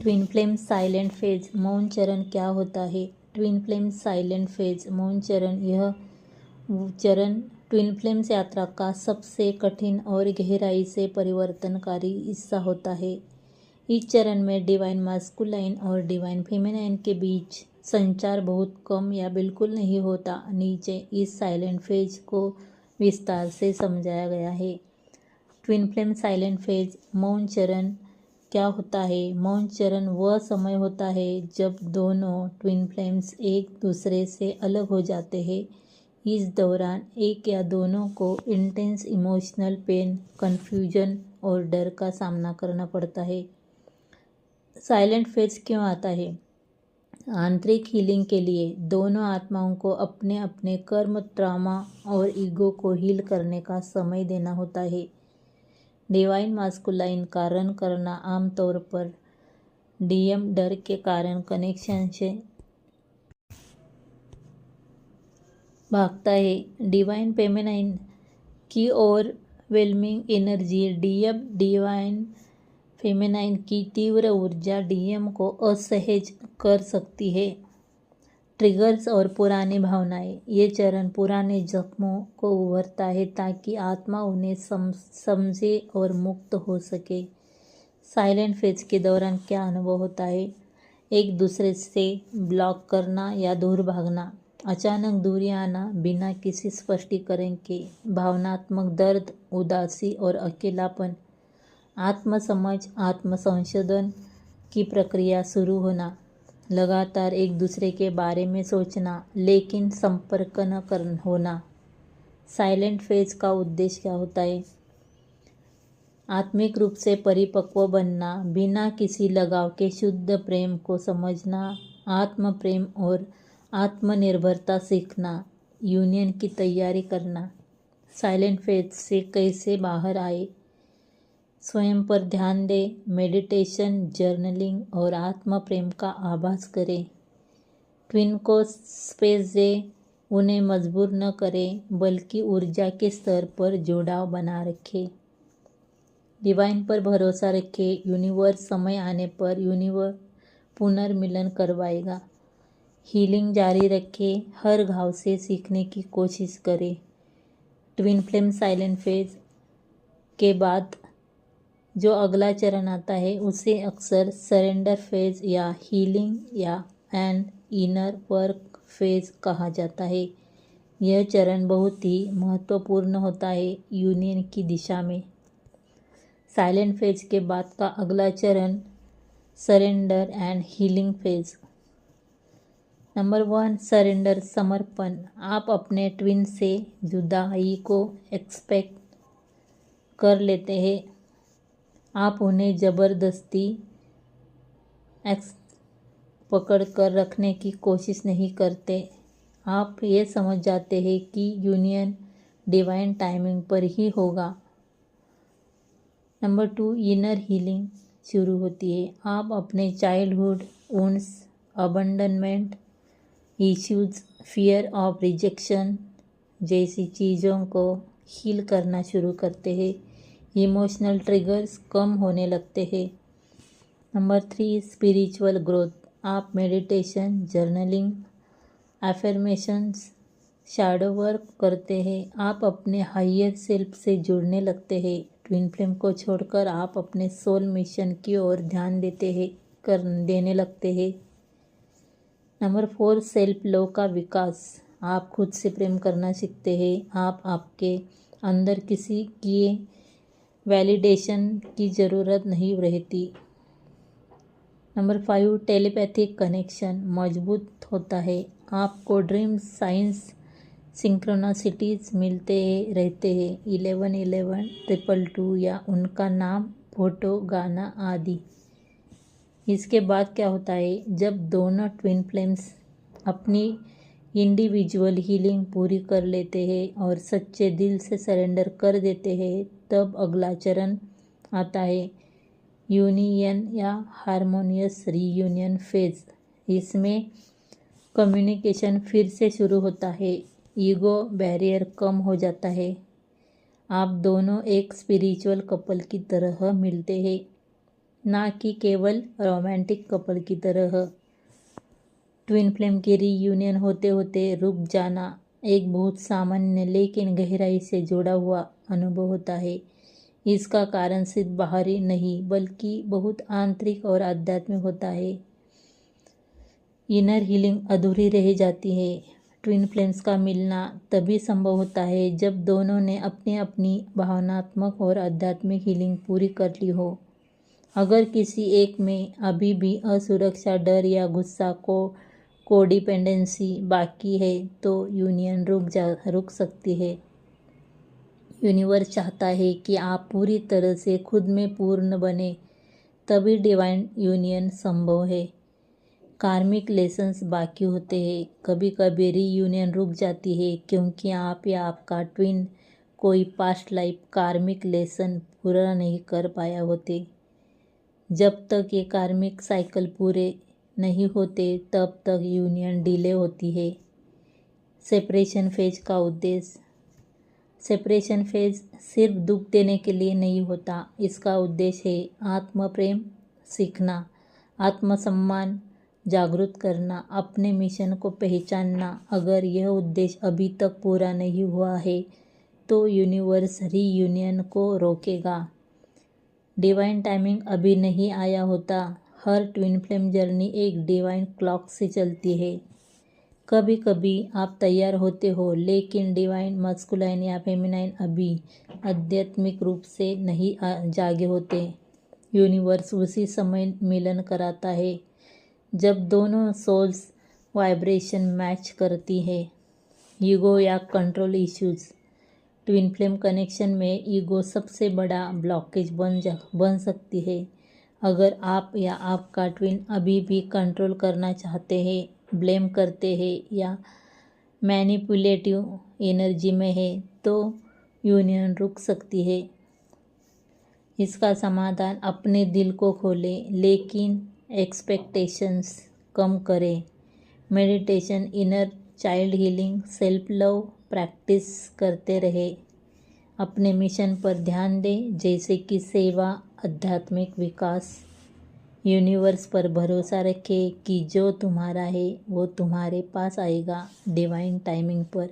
Twin flame silent phase मौन चरण क्या होता है? ट्विन फ्लेम साइलेंट फेज मौन चरण, यह चरण ट्विन फ्लेम्स यात्रा का सबसे कठिन और गहराई से परिवर्तनकारी हिस्सा होता है। इस चरण में डिवाइन मास्कुलाइन और डिवाइन फेमिनाइन के बीच संचार बहुत कम या बिल्कुल नहीं होता। नीचे इस साइलेंट फेज को विस्तार से समझाया गया है। ट्विन फ्लेम साइलेंट फेज मौन चरण क्या होता है? मौन चरण वह समय होता है जब दोनों ट्विन फ्लेम्स एक दूसरे से अलग हो जाते हैं। इस दौरान एक या दोनों को इंटेंस इमोशनल पेन, कन्फ्यूजन और डर का सामना करना पड़ता है। साइलेंट फेज क्यों आता है? आंतरिक हीलिंग के लिए दोनों आत्माओं को अपने अपने कर्म, ट्रॉमा और ईगो को हील करने का समय देना होता है। डिवाइन मास्कुलाइन का रन करना आमतौर पर डीएम डर के कारण कनेक्शन से भागता है। डिवाइन फेमिनाइन की overwhelming energy DM divine feminine की तीव्र ऊर्जा डीएम को असहज कर सकती है। ट्रिगर्स और पुरानी भावनाएं, ये चरण पुराने जख्मों को उभरता है ताकि आत्मा उन्हें समझे और मुक्त हो सके। साइलेंट फेज के दौरान क्या अनुभव होता है? एक दूसरे से ब्लॉक करना या दूर भागना, अचानक दूरी आना बिना किसी स्पष्टीकरण के, भावनात्मक दर्द, उदासी और अकेलापन, आत्मसमझ, आत्मसंशोधन की प्रक्रिया शुरू होना, लगातार एक दूसरे के बारे में सोचना लेकिन संपर्क न कर होना। साइलेंट फेज का उद्देश्य क्या होता है? आत्मिक रूप से परिपक्व बनना, बिना किसी लगाव के शुद्ध प्रेम को समझना, आत्म प्रेम और आत्मनिर्भरता सीखना, यूनियन की तैयारी करना। साइलेंट फेज से कैसे बाहर आए? स्वयं पर ध्यान दें, मेडिटेशन, जर्नलिंग और आत्म प्रेम का आभास करें। ट्विन को स्पेस दें, उन्हें मजबूर न करें बल्कि ऊर्जा के स्तर पर जुड़ाव बना रखें। डिवाइन पर भरोसा रखें, यूनिवर्स समय आने पर यूनिवर्स पुनर्मिलन करवाएगा। हीलिंग जारी रखें, हर घाव से सीखने की कोशिश करें। ट्विन फ्लेम साइलेंट फेज के बाद जो अगला चरण आता है उसे अक्सर सरेंडर फेज या हीलिंग या एंड इनर वर्क फेज कहा जाता है। यह चरण बहुत ही महत्वपूर्ण होता है यूनियन की दिशा में। साइलेंट फेज के बाद का अगला चरण surrender and healing phase. Number 1, surrender, समर्पण। आप अपने ट्विन से जुदाई को एक्सपेक्ट कर लेते हैं। आप उन्हें जबरदस्ती पकड़ कर रखने की कोशिश नहीं करते। आप ये समझ जाते हैं कि यूनियन डिवाइन टाइमिंग पर ही होगा। नंबर 2, इनर हीलिंग शुरू होती है। आप अपने childhood wounds, abandonment issues, fear of rejection जैसी चीज़ों को हील करना शुरू करते हैं। इमोशनल ट्रिगर्स कम होने लगते हैं। Number 3, spiritual growth. आप meditation, journaling, affirmations, shadow work करते हैं। आप अपने हायर सेल्फ से जुड़ने लगते हैं। ट्विन फ्लेम को छोड़कर आप अपने सोल मिशन की ओर ध्यान देने लगते हैं। नंबर 4, सेल्फ लव का विकास। आप खुद से प्रेम करना सीखते हैं। आप आपके अंदर किसी की वैलिडेशन की ज़रूरत नहीं रहती। नंबर 5, टेलीपैथिक कनेक्शन मजबूत होता है। आपको ड्रीम्स, साइंस, सिंक्रोनासिटीज मिलते रहते हैं। 1111, 222 या उनका नाम, फोटो, गाना आदि। इसके बाद क्या होता है? जब दोनों ट्विन फ्लेम्स अपनी इंडिविजुअल हीलिंग पूरी कर लेते हैं और सच्चे दिल से सरेंडर कर देते हैं, तब अगला चरण आता है यूनियन या हारमोनियस रीयूनियन फेज। इसमें कम्युनिकेशन फिर से शुरू होता है, ईगो बैरियर कम हो जाता है। आप दोनों एक स्पिरिचुअल कपल की तरह मिलते हैं। ना कि केवल रोमांटिक कपल की तरह। ट्विन फ्लेम की रीयूनियन होते होते रुक जाना एक बहुत सामान्य लेकिन गहराई से जुड़ा हुआ अनुभव होता है। इसका कारण सिर्फ बाहरी नहीं बल्कि बहुत आंतरिक और आध्यात्मिक होता है। इनर हीलिंग अधूरी रह जाती है। ट्विन फ्लेम्स का मिलना तभी संभव होता है जब दोनों ने अपनी अपनी भावनात्मक और आध्यात्मिक हीलिंग पूरी कर ली हो। अगर किसी एक में अभी भी असुरक्षा, डर या गुस्सा कोडिपेंडेंसी बाकी है तो यूनियन रुक सकती है। यूनिवर्स चाहता है कि आप पूरी तरह से खुद में पूर्ण बने, तभी डिवाइन यूनियन संभव है। कार्मिक लेसन्स बाकी होते हैं। कभी कभी रीयूनियन रुक जाती है क्योंकि आप या आपका ट्विन कोई पास्ट लाइफ कार्मिक लेसन पूरा नहीं कर पाया होते। जब तक ये कार्मिक साइकिल पूरे नहीं होते तब तक यूनियन डिले होती है। सेपरेशन फेज का उद्देश्य। सेपरेशन फेज सिर्फ दुख देने के लिए नहीं होता। इसका उद्देश्य है आत्म प्रेम सीखना, आत्मसम्मान जागृत करना, अपने मिशन को पहचानना। अगर यह उद्देश्य अभी तक पूरा नहीं हुआ है तो यूनिवर्स रीयूनियन को रोकेगा। डिवाइन टाइमिंग अभी नहीं आया होता। हर ट्विन फ्लेम जर्नी एक डिवाइन क्लॉक से चलती है। कभी कभी आप तैयार होते हो लेकिन डिवाइन मस्कुलाइन या फेमिनाइन अभी आध्यात्मिक रूप से नहीं जागे होते। यूनिवर्स उसी समय मिलन कराता है जब दोनों सोल्स वाइब्रेशन मैच करती है। ईगो या control issues. Twin flame connection में ईगो सबसे बड़ा ब्लॉकेज बन सकती है। अगर आप या आपका ट्विन अभी भी कंट्रोल करना चाहते हैं, ब्लेम करते हैं या मैनिपुलेटिव एनर्जी में है तो यूनियन रुक सकती है। इसका समाधान अपने दिल को खोलें लेकिन एक्सपेक्टेशंस कम करें। Meditation, inner child healing, self love practice करते रहे। अपने मिशन पर ध्यान दें जैसे कि सेवा, आध्यात्मिक विकास। यूनिवर्स पर भरोसा रखें कि जो तुम्हारा है वो तुम्हारे पास आएगा डिवाइन टाइमिंग पर।